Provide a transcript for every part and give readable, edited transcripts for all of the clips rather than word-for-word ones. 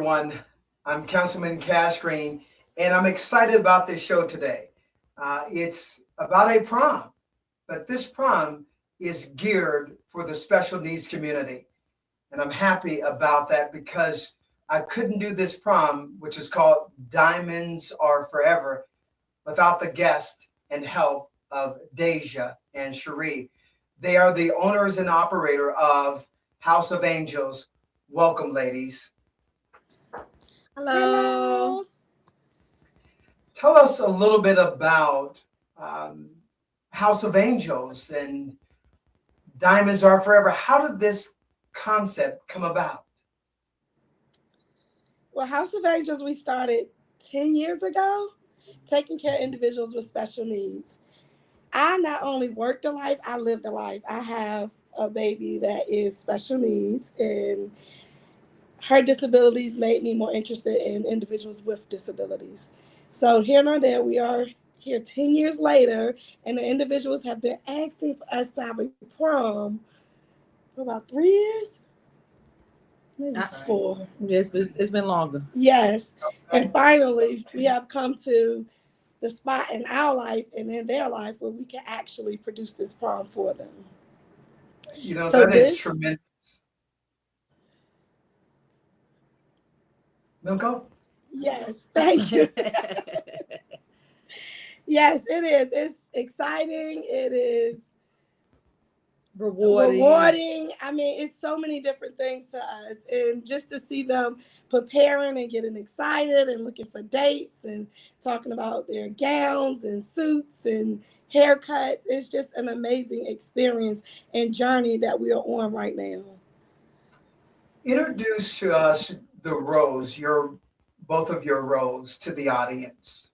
everyone. I'm Councilman Cash Green, and I'm excited about this show today. It's about a prom, but this prom is geared for the special needs community. And I'm happy about that because I couldn't do this prom, which is called Diamonds Are Forever, without the guest and help of Deja and Cherie. They are the owners and operator of House of Angels. Welcome, ladies. Hello. Tell us a little bit about House of Angels and Diamonds Are Forever. How did this concept come about? Well, House of Angels, we started 10 years ago, taking care of individuals with special needs. I not only worked a life, I lived a life. I have a baby that is special needs, and her disabilities made me more interested in individuals with disabilities. So here and there, we are here 10 years later, and the individuals have been asking for us to have a prom for about 3 years, maybe 4. Yes, it's been longer. Yes. And finally, we have come to the spot in our life and in their life where we can actually produce this prom for them. You know, so that is tremendous. No, go. Yes, thank you. Yes, it is. It's exciting. It is rewarding. I mean, it's so many different things to us. And just to see them preparing and getting excited and looking for dates and talking about their gowns and suits and haircuts, it's just an amazing experience and journey that we are on right now. Introduce to us the roles, both of your roles, to the audience.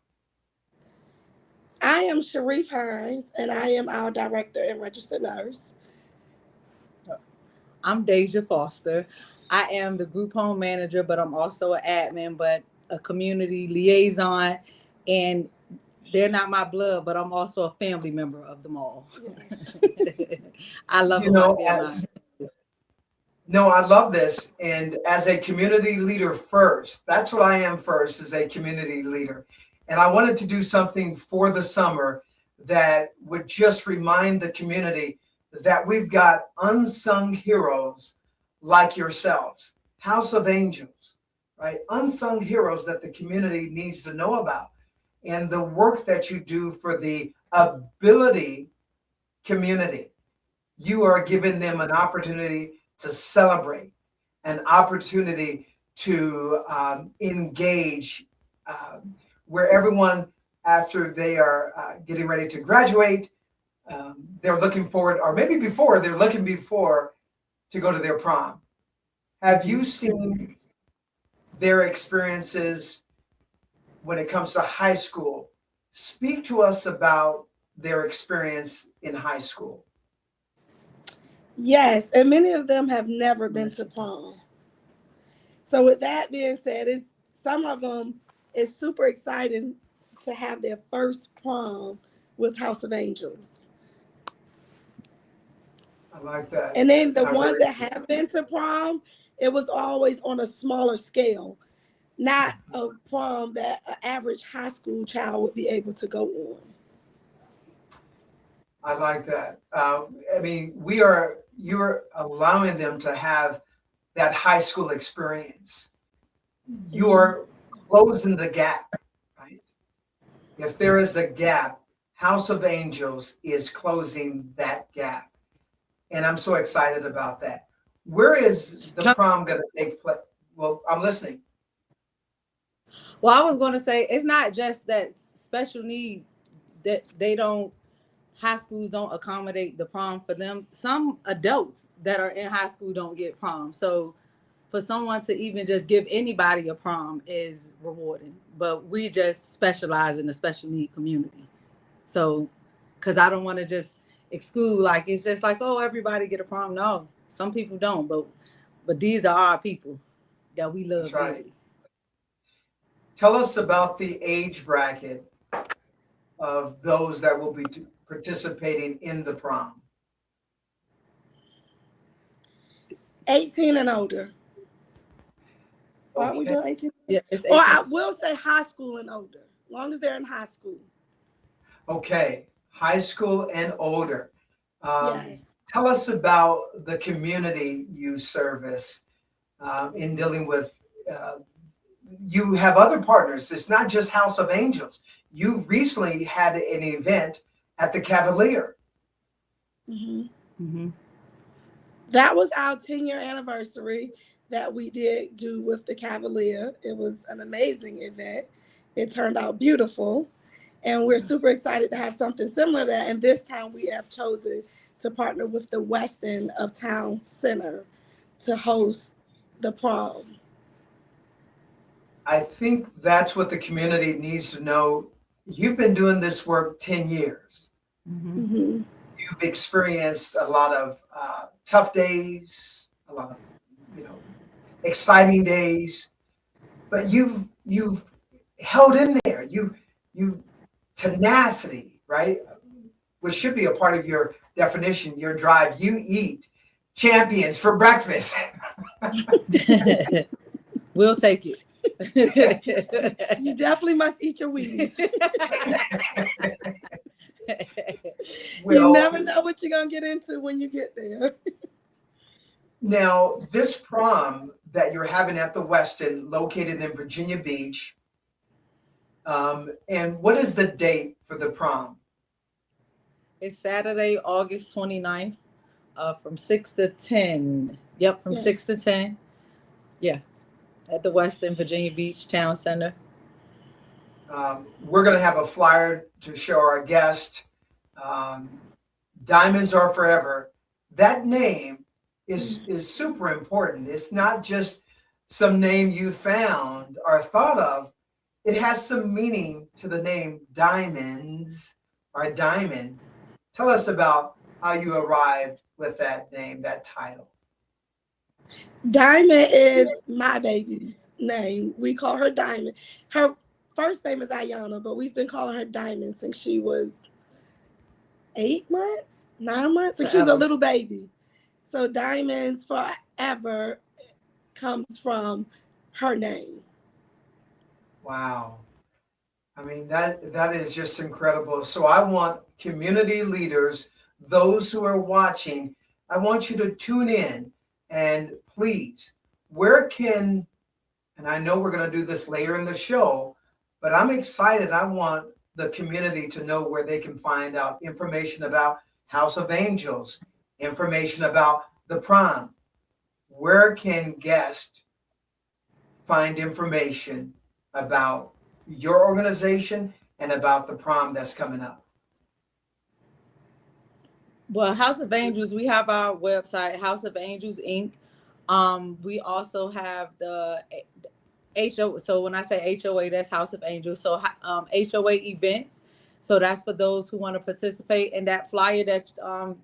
I am Sharif Hines, and I am our director and registered nurse. I'm Deja Foster. I am the group home manager, but I'm also an admin, but a community liaison. And they're not my blood, but I'm also a family member of them all. Yes. I love them. No, I love this. And as a community leader first, that's what I am first, as a community leader. And I wanted to do something for the summer that would just remind the community that we've got unsung heroes like yourselves, House of Angels, right? Unsung heroes that the community needs to know about. And the work that you do for the ability community, you are giving them an opportunity to celebrate, an opportunity to engage, where everyone, after they are getting ready to graduate, they're looking forward, or maybe before, they're looking before to go to their prom. Have you seen their experiences when it comes to high school? Speak to us about their experience in high school. Yes, and many of them have never been to prom. So with that being said, some of them is super exciting to have their first prom with House of Angels. I like that. And then the ones that have been to prom, it was always on a smaller scale, not a prom that an average high school child would be able to go on. I like that. I mean, you're allowing them to have that high school experience. You're closing the gap, right? If there is a gap, House of Angels is closing that gap. And I'm so excited about that. Where is the prom going to take place? Well, I'm listening. Well, I was going to say, it's not just that special needs that high schools don't accommodate the prom for them. Some adults that are in high school don't get prom. So for someone to even just give anybody a prom is rewarding. But we just specialize in the special need community. So, because I don't want to just exclude, like, it's just like, oh, everybody get a prom. No, some people don't. But these are our people that we love. That's right. Tell us about the age bracket of those that will be participating in the prom. 18 and older. Aren't we Okay. doing 18? Yeah, it's Or 18. I will say high school and older, as long as they're in high school. Okay. High school and older. Yes. Tell us about the community you service in dealing with. You have other partners. It's not just House of Angels. You recently had an event at the Cavalier. Mm-hmm. That was our 10-year anniversary that we did do with the Cavalier. It was an amazing event. It turned out beautiful. And we're super excited to have something similar to that. And this time we have chosen to partner with the West End of Town Center to host the prom. I think that's what the community needs to know. You've been doing this work 10 years. Mm-hmm. Mm-hmm. You've experienced a lot of tough days, a lot of, exciting days, but you've held in there. You tenacity, right? Which should be a part of your definition, your drive. You eat champions for breakfast. We'll take it. You definitely must eat your Wheaties. You never know what you're going to get into when you get there. Now, this prom that you're having at the Westin, located in Virginia Beach, and what is the date for the prom? It's Saturday, August 29th, from 6 to 10. Yep, from 6 to 10. Yeah, at the Westin Virginia Beach Town Center. We're going to have a flyer to show our guest. Diamonds Are Forever. That name is super important. It's not just some name you found or thought of. It has some meaning to the name Diamonds or Diamond. Tell us about how you arrived with that name, that title. Diamond is my baby's name. We call her Diamond. Her first name is Ayana, but we've been calling her Diamond since she was 8 months, 9 months, and she was a little baby. So Diamonds Forever comes from her name. Wow. I mean, that is just incredible. So I want community leaders, those who are watching, I want you to tune in and please, and I know we're going to do this later in the show, but I'm excited. I want the community to know where they can find out information about House of Angels, information about the prom. Where can guests find information about your organization and about the prom that's coming up? Well, House of Angels, we have our website, House of Angels Inc. We also have the HOA. So when I say HOA, that's House of Angels. So HOA events. So that's for those who want to participate. And that flyer that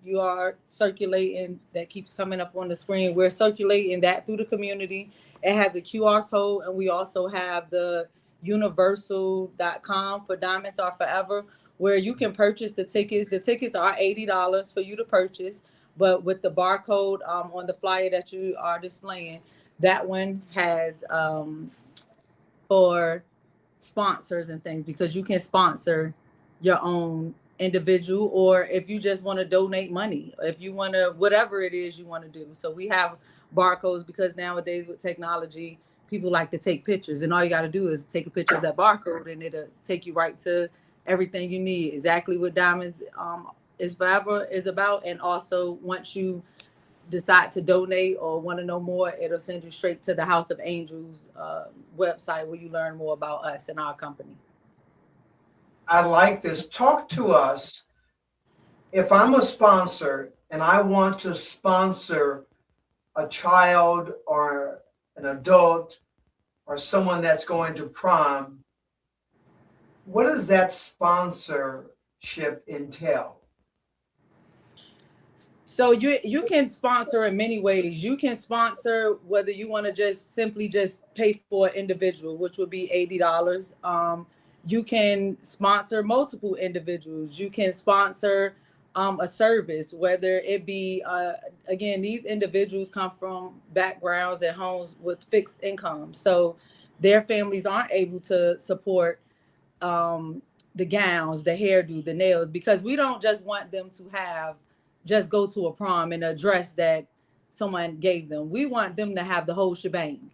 you are circulating, that keeps coming up on the screen, we're circulating that through the community. It has a QR code, and we also have the universal.com for Diamonds Are Forever, where you can purchase the tickets. The tickets are $80 for you to purchase, but with the barcode on the flyer that you are displaying, that one has for sponsors and things, because you can sponsor your own individual, or if you just want to donate money, if you want to, whatever it is you want to do. So we have barcodes, because nowadays with technology, people like to take pictures, and all you got to do is take a picture of that barcode, and it'll take you right to everything you need, exactly what Diamonds is Forever is about. And also, once you decide to donate or want to know more, it'll send you straight to the House of Angels website, where you learn more about us and our company. I like this. Talk to us. If I'm a sponsor and I want to sponsor a child or an adult or someone that's going to prom, what does that sponsorship entail? So you can sponsor in many ways. You can sponsor whether you want to just simply just pay for an individual, which would be $80. You can sponsor multiple individuals. You can sponsor a service, whether it be, again, these individuals come from backgrounds and homes with fixed incomes. So their families aren't able to support the gowns, the hairdo, the nails, because we don't just want them to just go to a prom in a dress that someone gave them. We want them to have the whole shebang.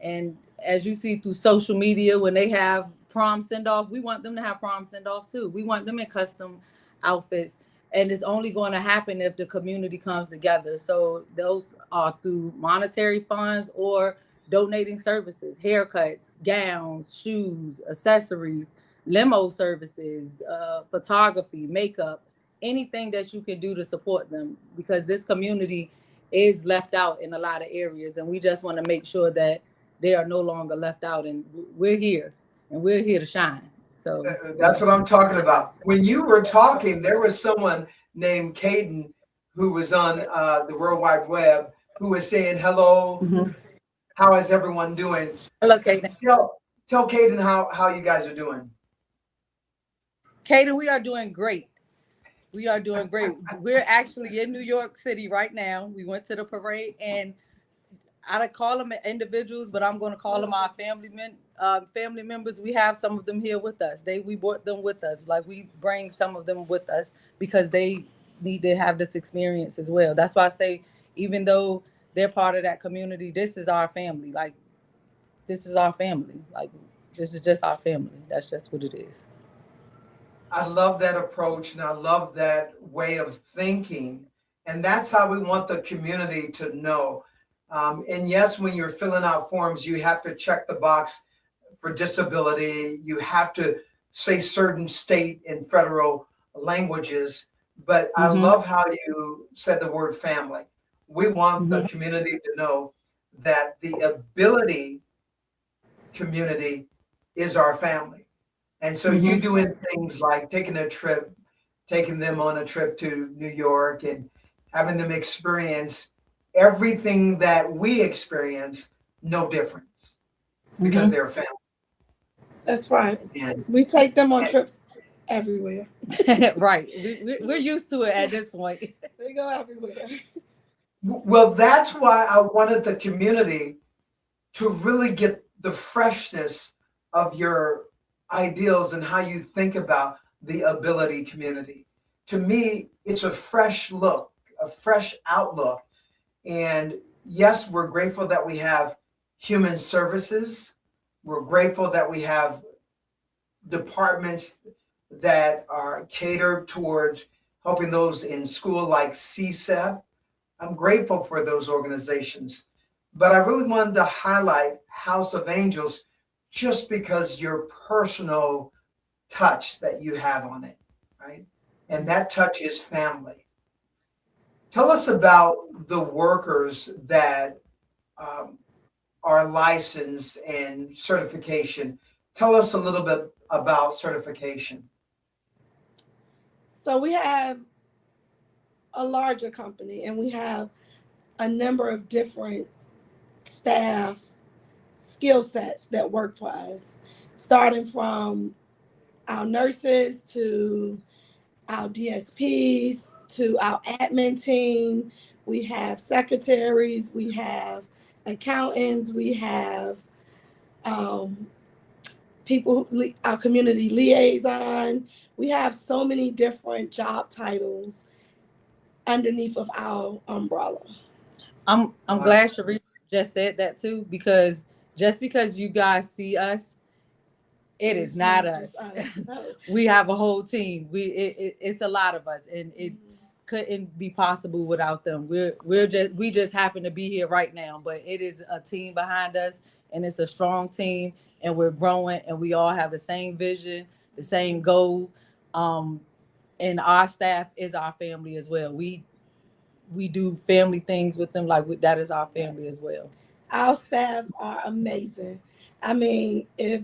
And as you see through social media, when they have prom send off, we want them to have prom send off too. We want them in custom outfits. And it's only going to happen if the community comes together. So those are through monetary funds or donating services, haircuts, gowns, shoes, accessories, limo services, photography, makeup, anything that you can do to support them, because this community is left out in a lot of areas. And we just want to make sure that they are no longer left out, and we're here to shine. So That's what I'm talking about. When you were talking, there was someone named Caden who was on the World Wide Web who was saying, hello, how is everyone doing? Hello, Kaden. Tell Caden how you guys are doing. Kaden, we are doing great. We are doing great. We're actually in New York City right now. We went to the parade, and I call them individuals, but I'm going to call them our family members. We have some of them here with us. We brought them with us. Like, we bring some of them with us because they need to have this experience as well. That's why I say, even though they're part of that community, this is our family. Like, this is our family. Like, this is just our family. That's just what it is. I love that approach, and I love that way of thinking. And that's how we want the community to know. And yes, when you're filling out forms, you have to check the box for disability. You have to say certain state and federal languages. But I love how you said the word family. We want the community to know that the ability community is our family. And so you doing things like taking them on a trip to New York and having them experience everything that we experience, no difference, because they're family. That's right. And we take them on trips everywhere. Right. We're used to it at this point. They go everywhere. Well, that's why I wanted the community to really get the freshness of your ideals and how you think about the ability community. To me, it's a fresh look, a fresh outlook. And yes, we're grateful that we have human services. We're grateful that we have departments that are catered towards helping those in school, like CSEP. I'm grateful for those organizations. But I really wanted to highlight House of Angels just because your personal touch that you have on it, right? And that touch is family. Tell us about the workers that are licensed and certification. Tell us a little bit about certification. So we have a larger company, and we have a number of different staff skill sets that work for us, starting from our nurses to our DSPs to our admin team. We have secretaries, we have accountants, we have people, our community liaison. We have so many different job titles underneath of our umbrella. I'm glad Sharif just said that too, because just because you guys see us, it is not us. No. We have a whole team. It's a lot of us, and it couldn't be possible without them. We just happen to be here right now, but it is a team behind us, and it's a strong team, and we're growing, and we all have the same vision, the same goal. And our staff is our family as well. We do family things with them, that is our family as well. Our staff are amazing. I mean, if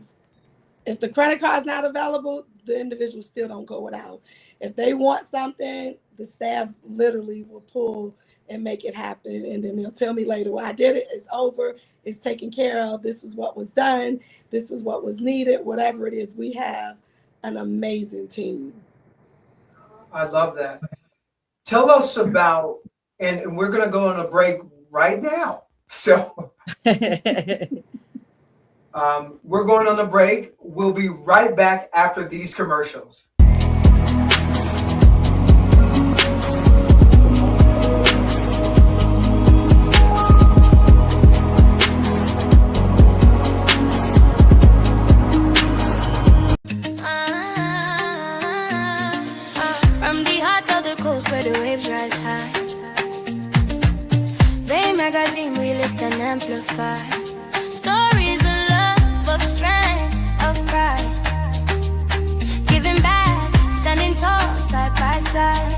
the credit card's not available, the individuals still don't go without. If they want something, the staff literally will pull and make it happen. And then they'll tell me later, well, I did it, it's over, it's taken care of, this was what was done, this was what was needed, whatever it is. We have an amazing team. I love that. Tell us about, and we're going to go on a break right now. So we're going on a break. We'll be right back after these commercials. From the heart of the coast where the waves rise high, Bay magazine we lift and amplify stories of love, of strength, of pride, giving back, standing tall side by side.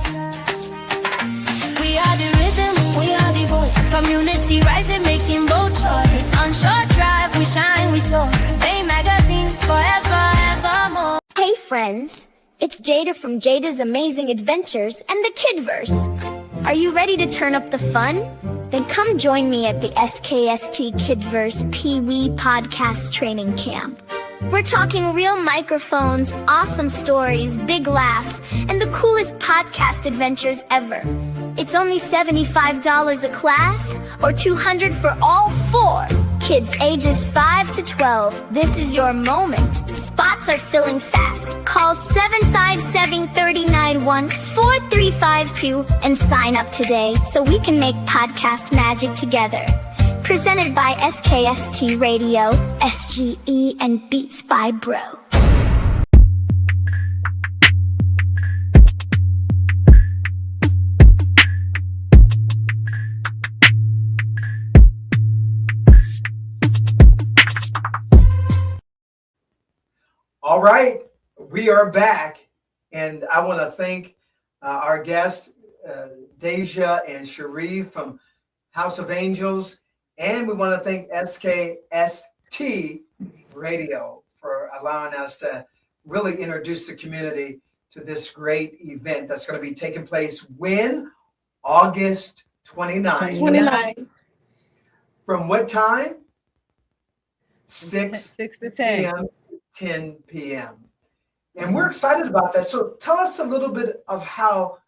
We are the rhythm, we are the voice, community rising, making bold choice. On short drive we shine, we soar, Bay magazine forever, evermore. Hey friends, it's Jada from Jada's Amazing Adventures and the Kidverse. Are you ready to turn up the fun? Then come join me at the SKST Kidverse Pee-wee Podcast Training Camp. We're talking real microphones, awesome stories, big laughs, and the coolest podcast adventures ever. It's only $75 a class, or $200 for all 4. Kids ages 5 to 12, this is your moment. Spots are filling fast. Call 757-391-4352 and sign up today so we can make podcast magic together. Presented by SKST Radio, SGE, and Beats by Bro. All right, we are back, and I want to thank our guests, Deja and Sharif from House of Angels, and we want to thank SKST Radio for allowing us to really introduce the community to this great event that's going to be taking place when? August 29th. 29. From what time? 6 to 10. p.m. 10 p.m. And we're excited about that. So tell us a little bit of how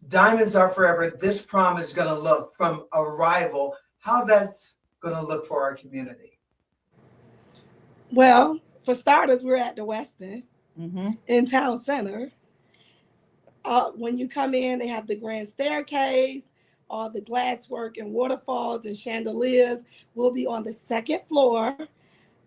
Diamonds Are Forever, this prom is going to look from arrival, how that's going to look for our community. Well, for starters, we're at the Westin Mm-hmm. in Town Center. When you come in, they have the grand staircase, all the glasswork and waterfalls and chandeliers. We'll be on the second floor.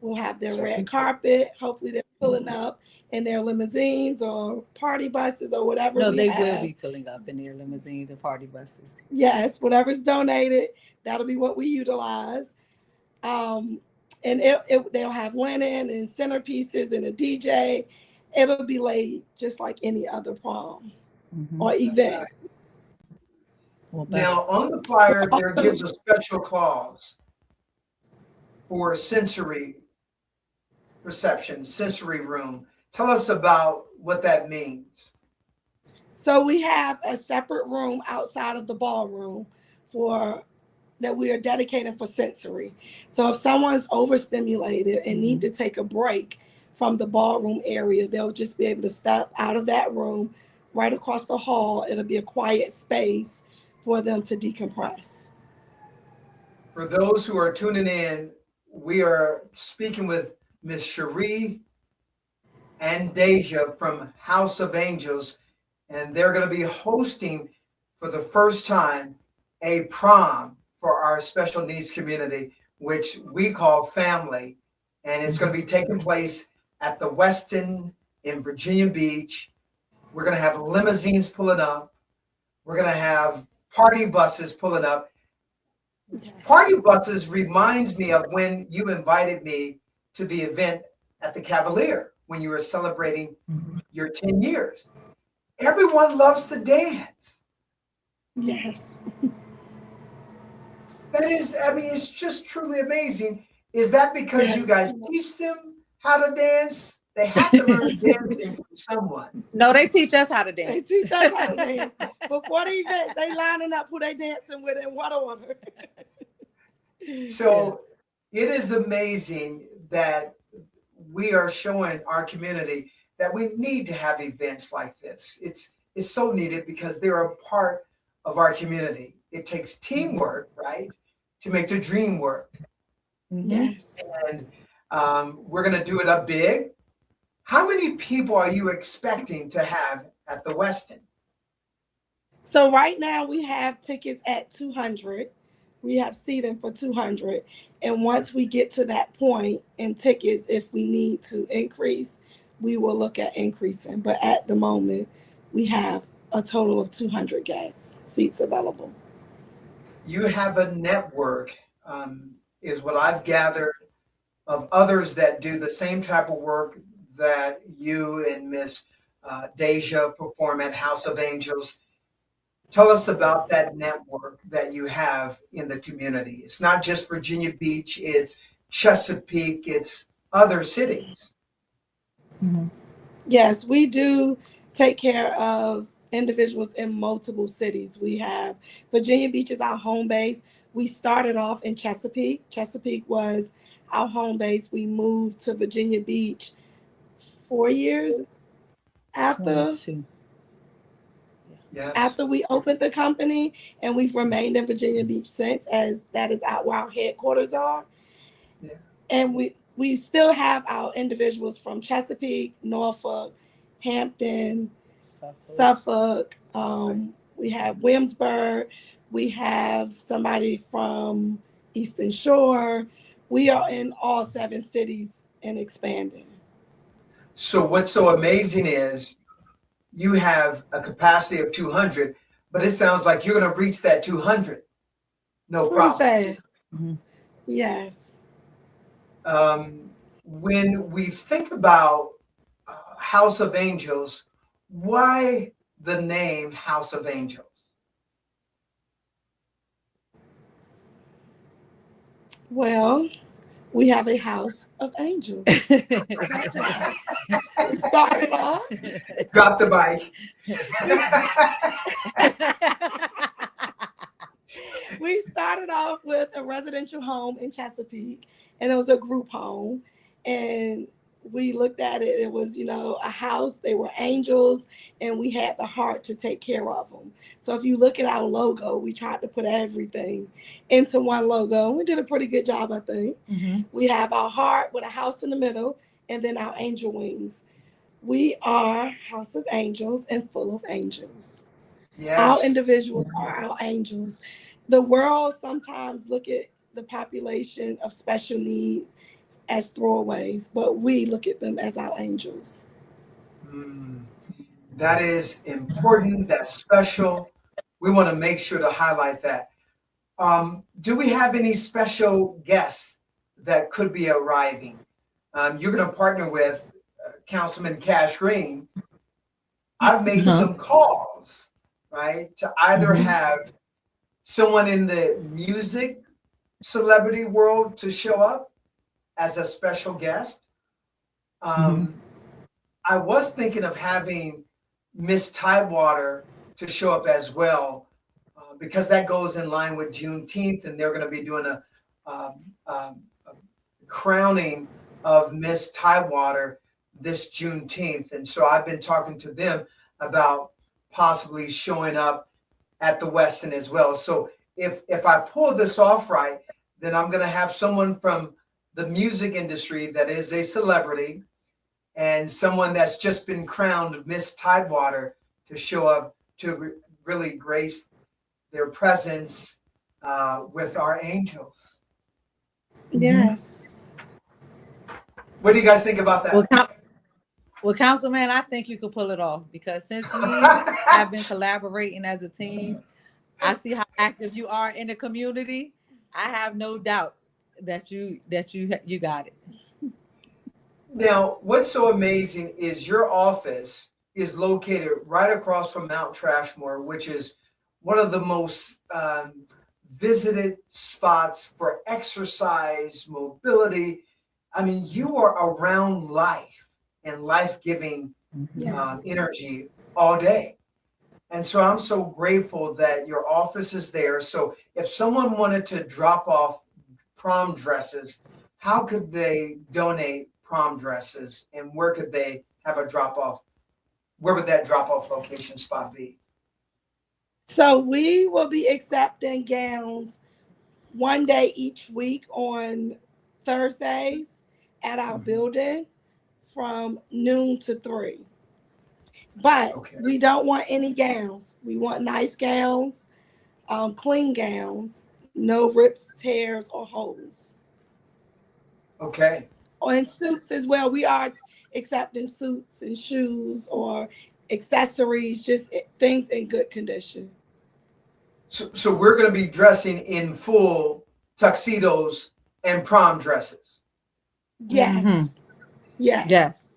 We'll have their red carpet. Hopefully they're pulling up in their limousines or party buses or whatever. No, we they have. will be pulling up in their limousines and party buses. Yes, whatever's donated, that'll be what we utilize. And they'll have linen and centerpieces and a DJ. It'll be laid just like any other prom or event. Well, Now, on the flyer, there gives a special clause for sensory perception, sensory room. Tell us about what that means. So we have a separate room outside of the ballroom that we are dedicating for sensory. So if someone's overstimulated and need to take a break from the ballroom area, they'll just be able to step out of that room right across the hall. It'll be a quiet space for them to decompress. For those who are tuning in, we are speaking with Miss Cherie and Deja from House of Angels, and they're going to be hosting for the first time a prom for our special needs community, which we call family. And it's going to be taking place at the Westin in Virginia Beach. We're going to have limousines pulling up. We're going to have party buses pulling up. Party buses reminds me of when you invited me to the event at the Cavalier when you were celebrating your 10 years. Everyone loves to dance. Yes. That is, I mean, it's just truly amazing. Is that because you guys teach them how to dance? They have to learn dancing from someone. No, they teach us how to They dance. teach us how to dance. Before the event, they lining up who they dancing with in what order. So it is amazing that we are showing our community that we need to have events like this. is so needed because they're a part of our community. It takes teamwork, right, to make the dream work. Yes. And we're going to do it up big. How many people are you expecting to have at the Westin? So right now we have tickets at 200. We have seating for 200. And once we get to that point in tickets, if we need to increase, we will look at increasing. But at the moment, we have a total of 200 guest seats available. You have a network, is what I've gathered, of others that do the same type of work that you and Miss Deja perform at House of Angels. Tell us about that network that you have in the community. It's not just Virginia Beach, it's Chesapeake, it's other cities. Mm-hmm. Yes, we do take care of individuals in multiple cities. We have Virginia Beach is our home base. We started off in Chesapeake. Chesapeake was our home base. We moved to Virginia Beach 4 years after 22. Yes. after we opened the company, and we've remained in Virginia Beach since, as that is where our headquarters are. Yeah. And we still have our individuals from Chesapeake, Norfolk, Hampton, Suffolk. We have Williamsburg. We have somebody from Eastern Shore. We are in all 7 cities and expanding. So what's so amazing is you have a capacity of 200, but it sounds like you're going to reach that 200. No Pretty problem. fast. Mm-hmm. Yes. When we think about House of Angels, why the name House of Angels? Well, we have a house of angels. We started off. Drop the bike. We started off with a residential home in Chesapeake, and it was a group home. And we looked at it, it was, a house, they were angels, and we had the heart to take care of them. So if you look at our logo, we tried to put everything into one logo. We did a pretty good job, I think. Mm-hmm. We have our heart with a house in the middle, and then our angel wings. We are House of Angels and full of angels. Yes. Our individuals are our angels. The world sometimes look at the population of special needs as throwaways, but we look at them as our angels. That is important. That's special. We want to make sure to highlight that. Do we have any special guests that could be arriving? You're going to partner with Councilman Cash Green. I've made some calls, right, to either have someone in the music celebrity world to show up as a special guest. I was thinking of having Miss Tidewater to show up as well, because that goes in line with Juneteenth, and they're going to be doing a crowning of Miss Tidewater this Juneteenth. And so I've been talking to them about possibly showing up at the Westin as well. So if I pull this off right, then I'm going to have someone from the music industry that is a celebrity and someone that's just been crowned Miss Tidewater to show up to really grace their presence with our angels. Yes. What do you guys think about that? Well, Councilman, I think you could pull it off, because since we have been collaborating as a team, I see how active you are in the community. I have no doubt that you got it. Now, what's so amazing is your office is located right across from Mount Trashmore, which is one of the most visited spots for exercise, mobility. I mean, you are around life and life-giving energy all day. And so I'm so grateful that your office is there. So if someone wanted to drop off prom dresses, how could they donate prom dresses, and where could they have a drop off? where would that drop-off location spot be? So we will be accepting gowns one day each week on Thursdays at our building from noon to 3. But Okay. we don't want any gowns. We want nice gowns, clean gowns, no rips, tears, or holes. Okay. And suits as well. We are accepting suits and shoes or accessories, just things in good condition. So we're going to be dressing in full tuxedos and prom dresses. Yes. Mhm. Yes. Yes.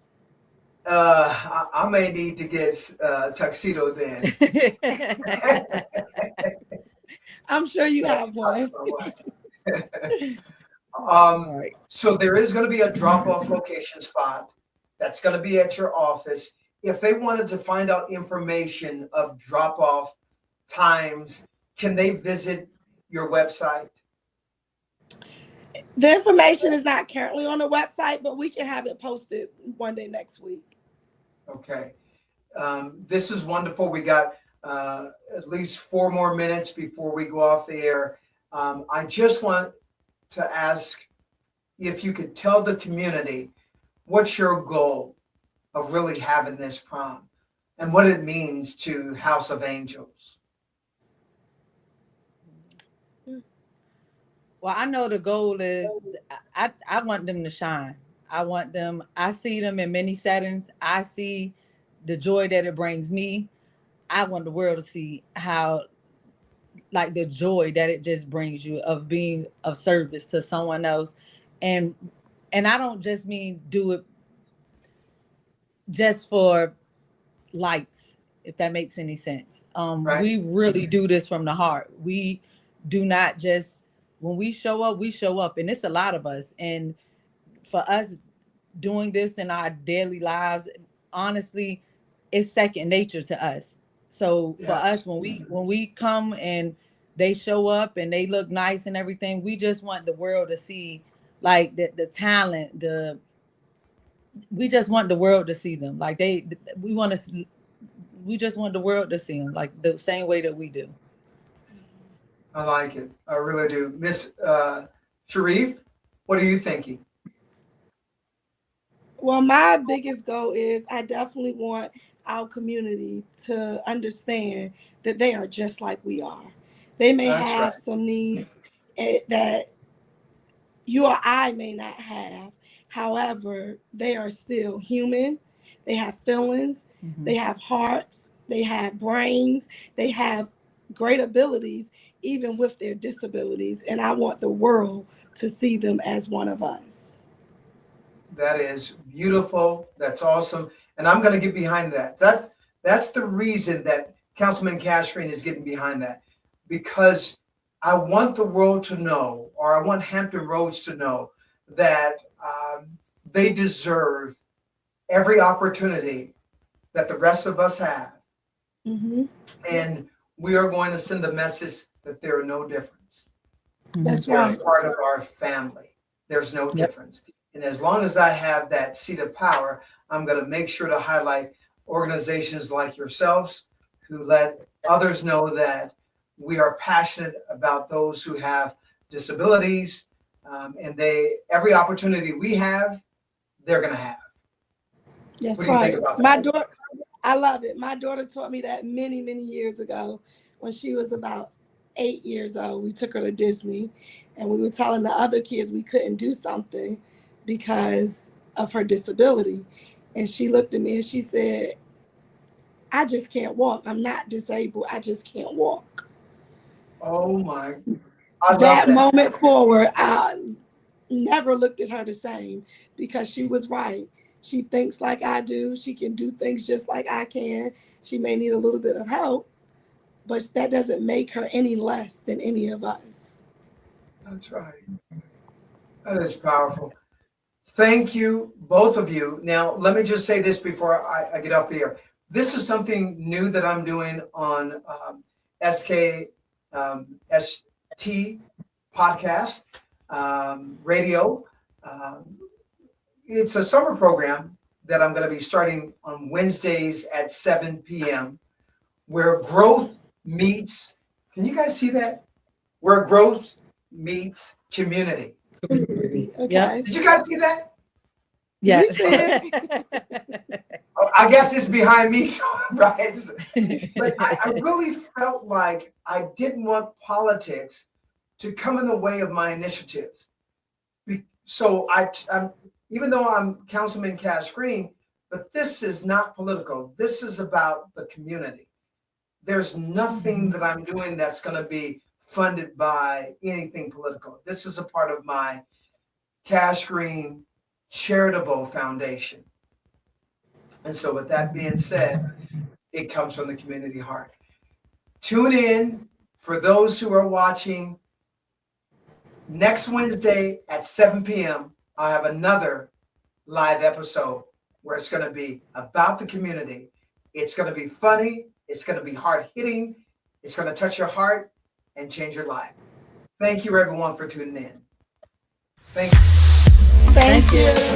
I may need to get a tuxedo then. I'm sure you have one. Right. So there is going to be a drop-off location spot that's going to be at your office. If they wanted to find out information of drop-off times, can they visit your website? The information is not currently on the website, but we can have it posted one day next week. Okay. This is wonderful. We got at least 4 more minutes before we go off the air. I just want to ask if you could tell the community what's your goal of really having this prom and what it means to House of Angels. Well, I know the goal is I want them to shine. I see them in many settings. I see the joy that it brings me. I want the world to see how, like, the joy that it just brings you of being of service to someone else. And I don't just mean do it just for lights, if that makes any sense. Right. We really do this from the heart. We do not just, when we show up, and it's a lot of us. And for us doing this in our daily lives, honestly, it's second nature to us. So for us, when we come and they show up and they look nice and everything, we just want the world to see, like, the talent, we just want the world to see them. Like, we just want the world to see them like the same way that we do. I like it. I really do. Miss Sharif, what are you thinking? Well, my biggest goal is I definitely want our community to understand that they are just like we are. They may That's have right. some needs that you or I may not have. However, they are still human. They have feelings. Mhm. They have hearts. They have brains. They have great abilities, even with their disabilities. And I want the world to see them as one of us. That is beautiful. That's awesome. And I'm going to get behind that. That's the reason that Councilman Cashgreen is getting behind that, because I want the world to know, or I want Hampton Roads to know, that they deserve every opportunity that the rest of us have. Mm-hmm. And we are going to send the message that there are no difference. That's They're right. a part of our family. There's no difference. And as long as I have that seat of power, I'm going to make sure to highlight organizations like yourselves who let others know that we are passionate about those who have disabilities, and every opportunity we have, they're going to have. That's What do you right. think about My that? daughter, I love it. My daughter taught me that many, many years ago when she was about 8 years old. We took her to Disney and we were telling the other kids we couldn't do something because of her disability. And she looked at me and she said, I just can't walk. I'm not disabled. I just can't walk. Oh my, I love That that. moment forward, I never looked at her the same, because she was right. She thinks like I do. She can do things just like I can. She may need a little bit of help, but that doesn't make her any less than any of us. That's right. That is powerful. Thank you, both of you. Now, let me just say this before I get off the air. This is something new that I'm doing on SKST podcast radio. It's a summer program, that I'm going to be starting on Wednesdays at 7 p.m. where growth meets, can you guys see that? Where growth meets community. Okay. Did you guys see that? Yeah. We see it. Oh, I guess it's behind me, so, right? But I really felt like I didn't want politics to come in the way of my initiatives. So I'm, even though I'm Councilman Cash Green, but this is not political. This is about the community. There's nothing that I'm doing that's going to be funded by anything political. This is a part of my Cash Green charitable foundation. And so with that being said, it comes from the community heart. Tune in for those who are watching. Next Wednesday at 7 p.m., I'll have another live episode where it's going to be about the community. It's going to be funny. It's going to be hard-hitting. It's going to touch your heart and change your life. Thank you, everyone, for tuning in. Thank you. Thank you.